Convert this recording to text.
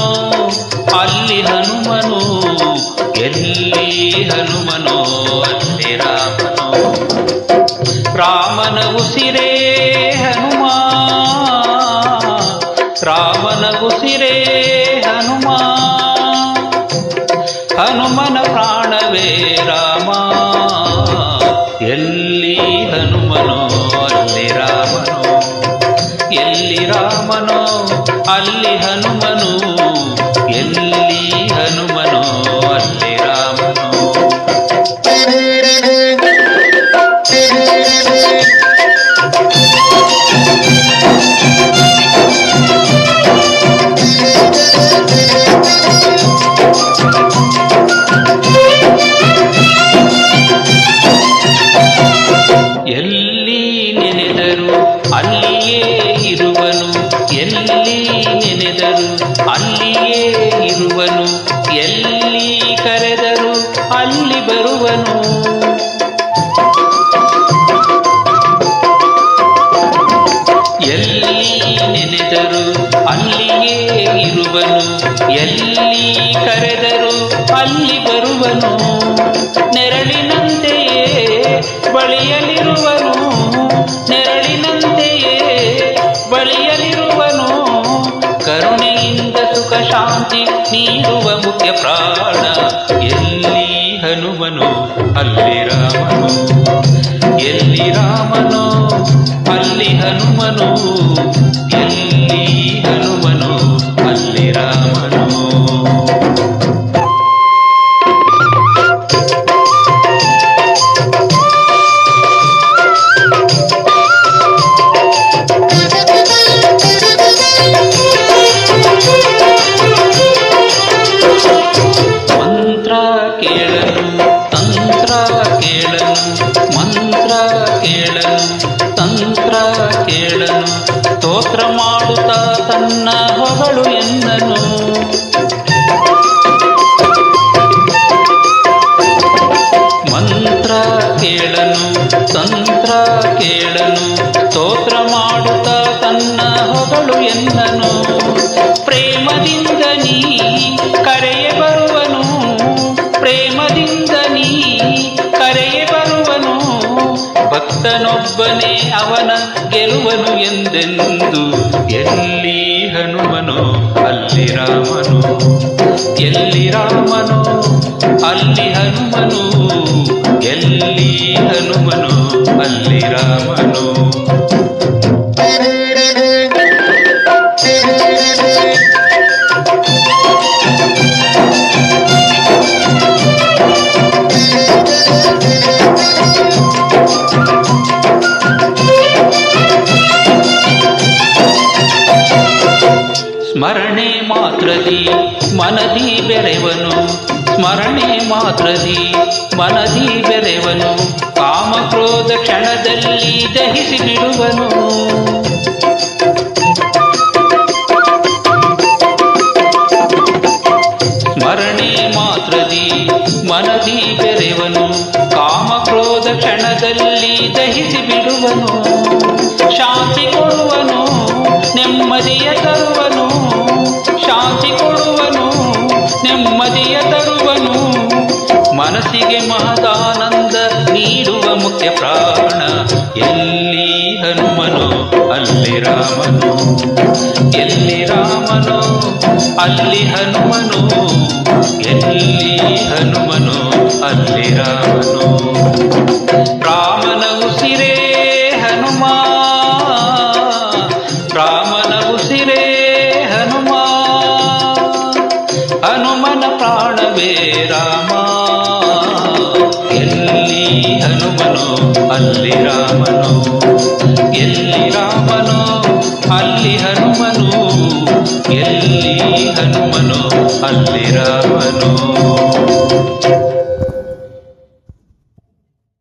ರಾಮನೋ ಅಲ್ಲಿ ಹನುಮನು, ಎಲ್ಲಿ ಹನುಮನೋ ಅಲ್ಲಿ ರಾಮನೋ. ರಾಮನ ಉಸಿರೇ ಹನುಮ, ರಾಮನ ಉಸಿರೇ ಹನುಮ, ಹನುಮನ ಪ್ರಾಣವೇ ರಾಮ. ಎಲ್ಲಿ ಹನುಮನೋ ಅಲ್ಲಿ ರಾಮನೋ, ಎಲ್ಲಿ ರಾಮನೋ ಅಲ್ಲಿ ಹನುಮನು, ಎಲ್ಲಿ ಹನುಮನೋ ಅಲ್ಲಿ ರಾಮನೋ. ಎಲ್ಲಿ ನೆನೆದರು ಅಲ್ಲಿಯೇ ಇರುವನು, ಎಲ್ಲಿ ನೆನೆದರು ಅಲ್ಲಿಯೇ ಇರುವನು, ಎಲ್ಲಿ ಕರೆದರು ಅಲ್ಲಿ ಬರುವನು. ಎಲ್ಲಿ ನೆನೆದರು ಅಲ್ಲಿಯೇ ಇರುವನು, ಎಲ್ಲಿ ಕರೆದರು ಅಲ್ಲಿ ಬರುವನು. ನೆರಳಿನಂತೆಯೇ ಬಳಿಯಲಿರುವನು, ನೆರಳಿನಂತೆಯೇ ಬಳಿಯಲಿರುವನು. ಕರುಣೆಯಿಂದ ಸುಖ ಶಾಂತಿ ನೀಡುವ ಮುಖ್ಯ ಪ್ರಾಣ. ಎಲ್ಲಿ ಹನುಮನು ಅಲ್ಲಿ ರಾಮನು, ಎಲ್ಲಿ ರಾಮನೋ ಅಲ್ಲಿ ಹನುಮನು, ಎಲ್ಲಿ ಹನುಮನು ಅಲ್ಲಿ ರಾಮನು. ಮಂತ್ರ ಕೇಳನು ತಂತ್ರ ಕೇಳನು, ಮಂತ್ರ ಕೇಳನು ತಂತ್ರ ಕೇಳನು, ಸ್ತೋತ್ರ ಮಾಡುತ್ತಾ ತನ್ನ ಹೊಗಳು ಎನ್ನನು. ಮಂತ್ರ ಕೇಳನು ತಂತ್ರ ಕೇಳನು, ಸ್ತೋತ್ರ ಮಾಡುತ್ತಾ ತನ್ನ ಹೊಗಳು ಎನ್ನನು. ಪ್ರೇಮದಿಂದ ನೀ ಕರೆಯ ಬರುವನು, ಪ್ರೇಮದಿಂದ ನೀ ಕರೆಯ ಬರುವನು. ಭಕ್ತನೊಬ್ಬನೇ ಅವನ ಗೆಲುವನು ಎಂದೆಂದು. ಎಲ್ಲಿ ಹನುಮನೋ ಅಲ್ಲಿ ರಾಮನು, ಎಲ್ಲಿ ರಾಮನೋ ಅಲ್ಲಿ ಹನುಮನು, ಎಲ್ಲಿ ಹನುಮನೋ ಅಲ್ಲಿ ರಾಮನು. ಸ್ಮರಣೆ ಮಾತ್ರದಿ ಮನದಿ ಬೆರೆವನು, ಸ್ಮರಣೆ ಮಾತ್ರದಿ ಮನದಿ ಬೆರೆವನು. ಕಾಮಕ್ರೋಧ ಕ್ಷಣದಲ್ಲಿ ದಹಿಸಿ ಬಿಡುವನು. ಸ್ಮರಣೆ ಮಾತ್ರದಿ ಮನದಿ ಬೆರೆವನು, ಕಾಮಕ್ರೋಧ ಕ್ಷಣದಲ್ಲಿ ದಹಿಸಿ ಬಿಡುವನು. ಶಾಂತಿ ಕೊಡುವನು ನೆಮ್ಮದಿಯ ತರುವನು, ಶಾಂತಿ ಕೊಡುವನು ನೆಮ್ಮದಿಯ ತರುವನು. ಮನಸ್ಸಿಗೆ ಮಹದಾನಂದ ನೀಡುವ ಮುಖ್ಯ ಪ್ರಾಣ. ಎಲ್ಲಿ ಹನುಮನೋ ಅಲ್ಲಿ ರಾಮನು, ಎಲ್ಲಿ ರಾಮನೋ ಅಲ್ಲಿ ಹನುಮನು, ಎಲ್ಲಿ ಹನುಮನೋ ಅಲ್ಲಿ ರಾಮನು. ರಾಮನ ಉಸಿರೇ ಹನುಮ, ರಾಮನ ಉಸಿರೇ ಹನುಮ, ಹನುಮನ ಪ್ರಾಣವೇ ರಾಮ. ಎಲ್ಲಿ ಹನುಮನೋ ಅಲ್ಲಿ ರಾಮನು, ಎಲ್ಲಿ ರಾಮನೋ ಅಲ್ಲಿ ಹನುಮನು, ಎಲ್ಲಿ ಹನುಮನೋ ಅಲ್ಲಿ ರಾಮನು.